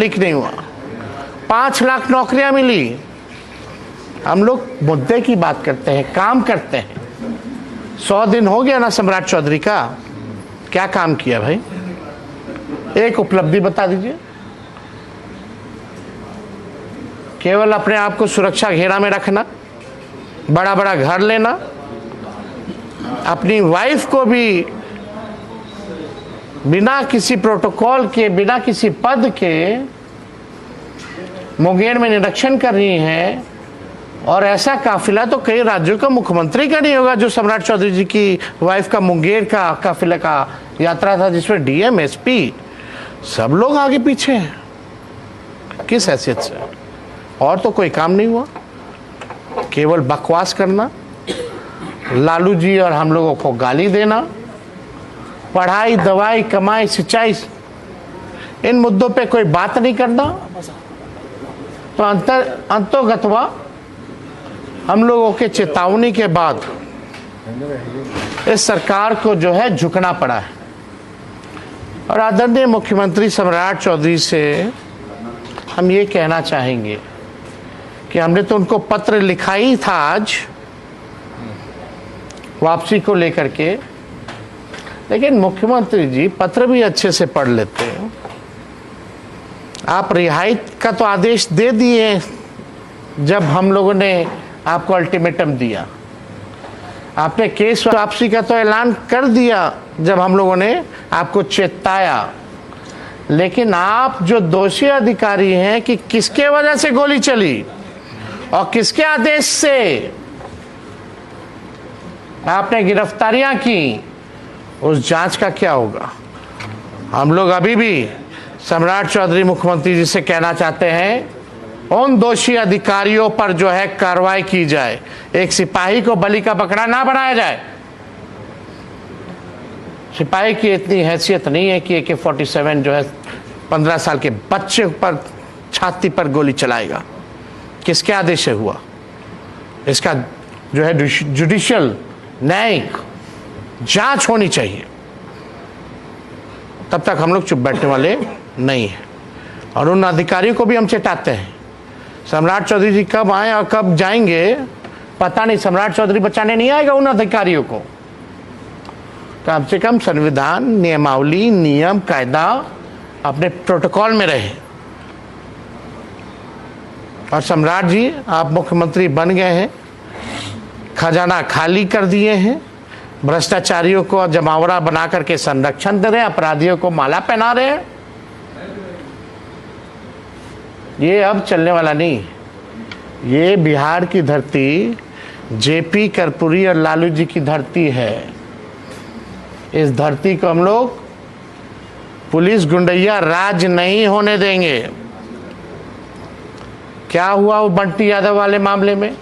Leak नहीं हुआ, 5 लाख नौकरियां मिली। हम लोग मुद्दे की बात करते हैं, काम करते हैं। 100 दिन हो गया ना सम्राट चौधरी का, क्या काम किया भाई? एक उपलब्धि बता दीजिए। केवल अपने आप को सुरक्षा घेरा में रखना, बड़ा बड़ा घर लेना, अपनी वाइफ को भी बिना किसी प्रोटोकॉल के, बिना किसी पद के मुंगेर में निरीक्षण कर रही हैं। और ऐसा काफिला तो कई राज्यों का मुख्यमंत्री का नहीं होगा जो सम्राट चौधरी जी की वाइफ का मुंगेर का काफिला का यात्रा था, जिसमें डीएम एसपी सब लोग आगे पीछे हैं। किस हैसियत से? और तो कोई काम नहीं हुआ, केवल बकवास करना, लालू जी और हम लोगों को गाली देना, पढ़ाई, दवाई, कमाई, सिंचाई, इन मुद्दों पे कोई बात नहीं करना। तो अंतोगत्वा हम लोगों के चेतावनी के बाद इस सरकार को जो है झुकना पड़ा है। और आदरणीय मुख्यमंत्री सम्राट चौधरी से हम ये कहना चाहेंगे कि हमने तो उनको पत्र लिखा ही था आज वापसी को लेकर के, लेकिन मुख्यमंत्री जी पत्र भी अच्छे से पढ़ लेते हैं। आप रिहाई का तो आदेश दे दिए जब हम लोगों ने आपको अल्टीमेटम दिया, आपने केस वापसी का तो ऐलान कर दिया जब हम लोगों ने आपको चेताया, लेकिन आप जो दोषी अधिकारी हैं कि किसके वजह से गोली चली और किसके आदेश से आपने गिरफ्तारियां की, उस जांच का क्या होगा? हम लोग अभी भी सम्राट चौधरी मुख्यमंत्री जी से कहना चाहते हैं उन दोषी अधिकारियों पर जो है कार्रवाई की जाए। एक सिपाही को बलि का बकरा ना बनाया जाए। सिपाही की इतनी हैसियत नहीं है कि AK-47 जो है 15 साल के बच्चे पर छाती पर गोली चलाएगा। किसके आदेश से हुआ? इसका जो है जुडिशियल न्यायिक जांच होनी चाहिए। तब तक हम लोग चुप बैठने वाले नहीं हैं। और उन अधिकारियों को भी हम चेताते हैं, सम्राट चौधरी जी कब आए और कब जाएंगे पता नहीं। सम्राट चौधरी बचाने नहीं आएगा उन अधिकारियों को। कम से कम संविधान, नियमावली, नियम, कायदा अपने प्रोटोकॉल में रहे। और सम्राट जी आप मुख्यमंत्री बन गए हैं, खजाना खाली कर दिए हैं, भ्रष्टाचारियों को जमावड़ा बना करके संरक्षण दे रहे हैं, अपराधियों को माला पहना रहे हैं। ये अब चलने वाला नहीं। ये बिहार की धरती जेपी कर्पूरी और लालू जी की धरती है। इस धरती को हम लोग पुलिस गुंडैया राज नहीं होने देंगे। क्या हुआ वो बंटी यादव वाले मामले में,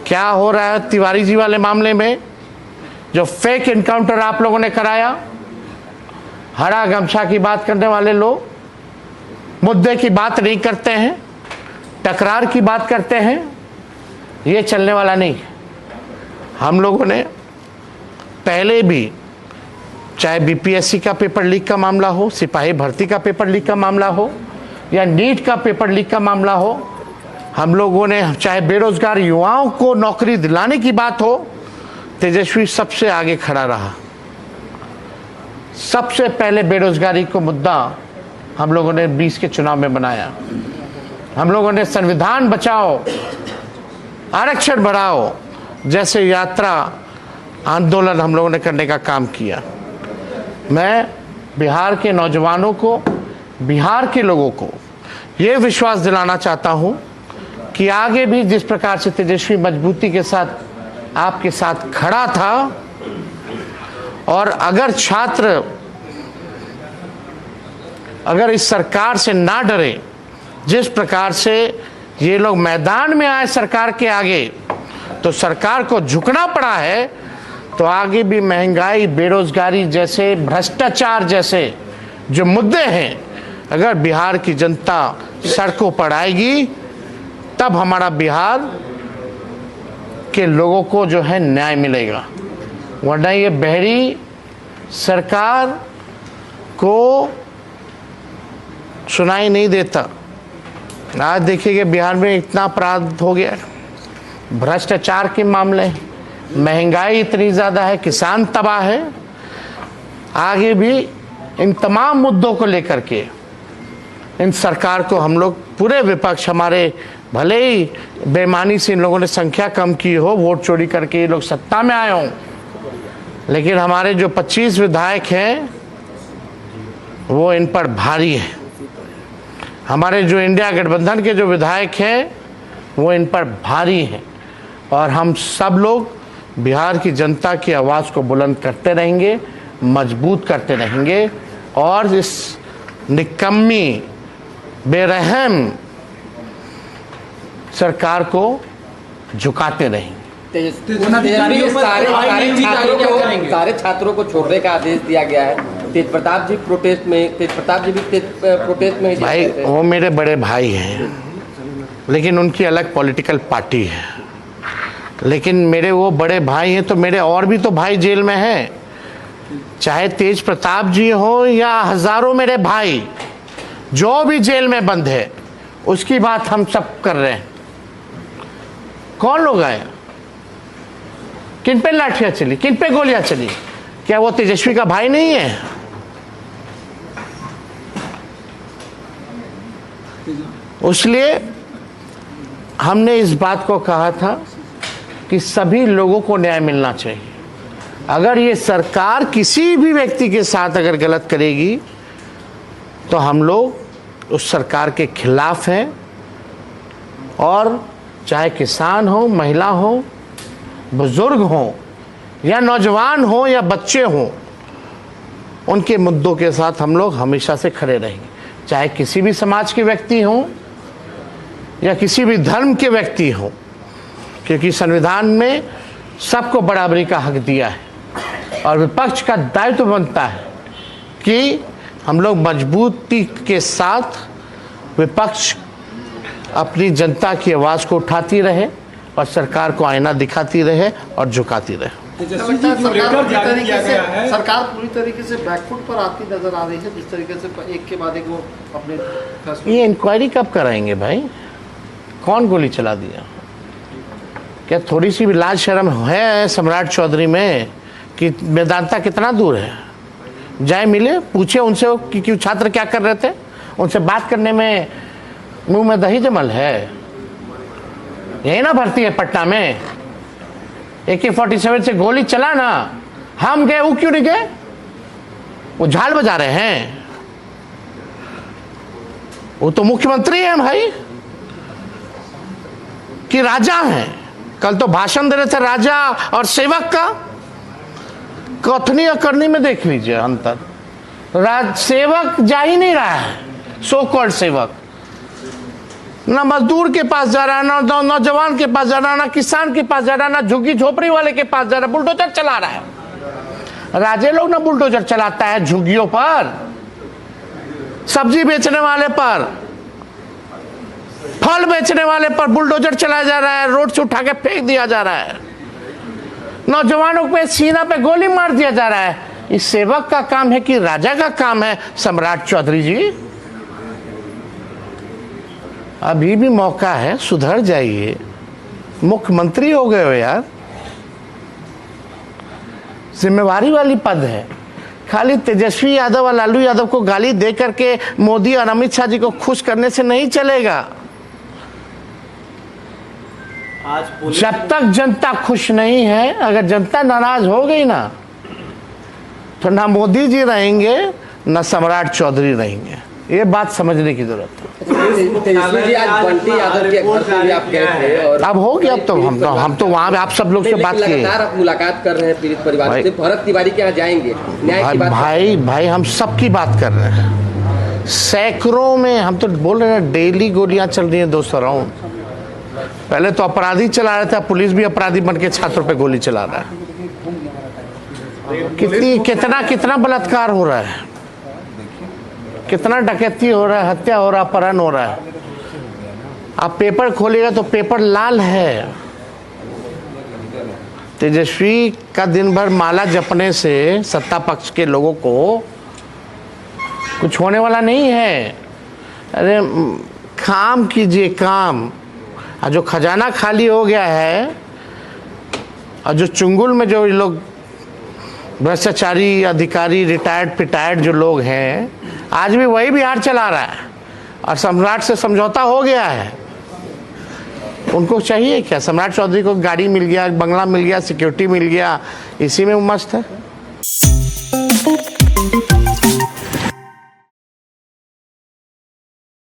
क्या हो रहा है तिवारी जी वाले मामले में, जो फेक एनकाउंटर आप लोगों ने कराया। हरा गमछा की बात करने वाले लोग मुद्दे की बात नहीं करते हैं, टकरार की बात करते हैं। ये चलने वाला नहीं। हम लोगों ने पहले भी, चाहे बीपीएससी का पेपर लीक का मामला हो, सिपाही भर्ती का पेपर लीक का मामला हो, या नीट का पेपर लीक का मामला हो, हम लोगों ने चाहे बेरोजगार युवाओं को नौकरी दिलाने की बात हो, तेजस्वी सबसे आगे खड़ा रहा। सबसे पहले बेरोजगारी को मुद्दा हम लोगों ने 20 के चुनाव में बनाया। हम लोगों ने संविधान बचाओ, आरक्षण बढ़ाओ जैसे यात्रा आंदोलन हम लोगों ने करने का काम किया। मैं बिहार के नौजवानों को, बिहार के लोगों को ये विश्वास दिलाना चाहता हूं कि आगे भी जिस प्रकार से तेजस्वी मजबूती के साथ आपके साथ खड़ा था, और अगर छात्र अगर इस सरकार से ना डरे, जिस प्रकार से ये लोग मैदान में आए सरकार के आगे, तो सरकार को झुकना पड़ा है, तो आगे भी महंगाई, बेरोजगारी जैसे, भ्रष्टाचार जैसे जो मुद्दे हैं, अगर बिहार की जनता सड़कों पर आएगी, तब हमारा बिहार के लोगों को जो है न्याय मिलेगा। वरना ये बहरी सरकार को सुनाई नहीं देता। आज देखिए बिहार में इतना अपराध हो गया, भ्रष्टाचार के मामले, महंगाई इतनी ज़्यादा है, किसान तबाह है। आगे भी इन तमाम मुद्दों को लेकर के इन सरकार को हम लोग पूरे विपक्ष, हमारे भले ही बेईमानी से इन लोगों ने संख्या कम की हो, वोट चोरी करके ये लोग सत्ता में आए हों, लेकिन हमारे जो 25 विधायक हैं वो इन पर भारी है। हमारे जो इंडिया गठबंधन के जो विधायक हैं वो इन पर भारी हैं, और हम सब लोग बिहार की जनता की आवाज़ को बुलंद करते रहेंगे, मजबूत करते रहेंगे, और इस निकम्मी बेरहम सरकार को झुकाते रहेंगे। सारे छात्रों को छोड़ने का आदेश दिया गया है। तेज प्रताप जी प्रोटेस्ट में भाई वो मेरे बड़े भाई हैं, लेकिन उनकी अलग पॉलिटिकल पार्टी है। लेकिन मेरे वो बड़े भाई हैं तो मेरे और भी तो भाई जेल में हैं, चाहे तेज प्रताप जी हो या हजारों मेरे भाई जो भी जेल में बंद है, उसकी बात हम सब कर रहे हैं। कौन लोग आए, किन पे लाठियां चली, किन पे गोलियां चली? क्या वो तेजस्वी का भाई नहीं है? इसलिए हमने इस बात को कहा था कि सभी लोगों को न्याय मिलना चाहिए। अगर ये सरकार किसी भी व्यक्ति के साथ अगर गलत करेगी तो हम लोग उस सरकार के खिलाफ हैं, और चाहे किसान हो, महिला हो, बुजुर्ग हो, या नौजवान हो, या बच्चे हो, उनके मुद्दों के साथ हम लोग हमेशा से खड़े रहेंगे। चाहे किसी भी समाज के व्यक्ति हों या किसी भी धर्म के व्यक्ति हों, क्योंकि संविधान में सबको बराबरी का हक दिया है, और विपक्ष का दायित्व बनता है कि हम लोग मजबूती के साथ विपक्ष अपनी जनता की आवाज़ को उठाती रहे और सरकार को आईना दिखाती रहे और झुकाती रहे। सरकार पूरी तरीके से बैकफुट पर आती नजर आ रही है, जिस तरीके से एक के बाद एक वो अपने। ये इंक्वायरी कब कराएंगे भाई? कौन गोली चला दिया? क्या थोड़ी सी भी लाज शर्म है सम्राट चौधरी में कि वेदांता कितना दूर है? जाए मिले, पूछे उनसे कि क्यों छात्र क्या कर रहे थे, उनसे बात करने में मुंह में दही जमल है। यही ना भर्ती है पटना में, AK-47 से गोली चला ना, हम गए, वो क्यों नहीं गए? वो झाल बजा रहे हैं, वो तो मुख्यमंत्री हैं भाई कि राजा हैं। कल तो भाषण दे रहे थे राजा और सेवक का, कथनी और करनी में देख लीजिए अंतर। सेवक जा ही नहीं रहा है, सो कॉल्ड सेवक, ना मजदूर के पास जा रहा है, ना नौजवान के पास जा रहा है, ना किसान के पास जा रहा है, ना झुग्गी झोपड़ी वाले के पास जा रहा है, बुलडोजर चला रहा है। राजे लोग ना बुलडोजर चलाता है झुग्गियों पर, सब्जी बेचने वाले पर, फल बेचने वाले पर बुलडोजर चलाया जा रहा है, रोड से उठा के फेंक दिया जा रहा है, नौजवानों पे सीना पे गोली मार दिया जा रहा है। इस सेवक का काम है कि राजा का काम है? सम्राट चौधरी जी, अभी भी मौका है, सुधर जाइए, मुख्यमंत्री हो गए हो यार, जिम्मेवारी वाली पद है। खाली तेजस्वी यादव और लालू यादव को गाली दे करके मोदी और अमित शाह जी को खुश करने से नहीं चलेगा। जब तक जनता खुश नहीं है, अगर जनता नाराज हो गई ना, तो ना मोदी जी रहेंगे ना सम्राट चौधरी रहेंगे। ये बात समझने की जरूरत है। तेजस्वी जी आज बंटी यादव के घर पे भी आप गए थे, और अब हो गया, अब तो हम तो वहाँ पे आप सब लोग से बात किए, लगातार आप मुलाकात कर रहे हैं पीड़ित परिवार से। भरत तिवारी के यहाँ जाएंगे, न्याय की बात भाई हम सबकी बात कर रहे हैं। सैकड़ों में, हम तो बोल रहे हैं डेली गोलियां चल रही हैं 200 राउंड। पहले तो अपराधी चला रहा था, पुलिस भी अपराधी बन के छात्रों पे गोली चला रहा है। कितना बलात्कार हो रहा है, कितना डकैती हो रहा है, हत्या हो रहा है, अपहरण हो रहा है। आप पेपर खोलिएगा तो पेपर लाल है। तेजस्वी का दिन भर माला जपने से सत्ता पक्ष के लोगों को कुछ होने वाला नहीं है। अरे काम कीजिए काम। और जो खजाना खाली हो गया है और जो चुंगुल में जो लोग भ्रष्टाचारी अधिकारी रिटायर्ड पिटायर्ड जो लोग हैं, आज भी वही बिहार चला रहा है और सम्राट से समझौता हो गया है। उनको चाहिए क्या? सम्राट चौधरी को गाड़ी मिल गया, बंगला मिल गया, सिक्योरिटी मिल गया, इसी में वो मस्त है।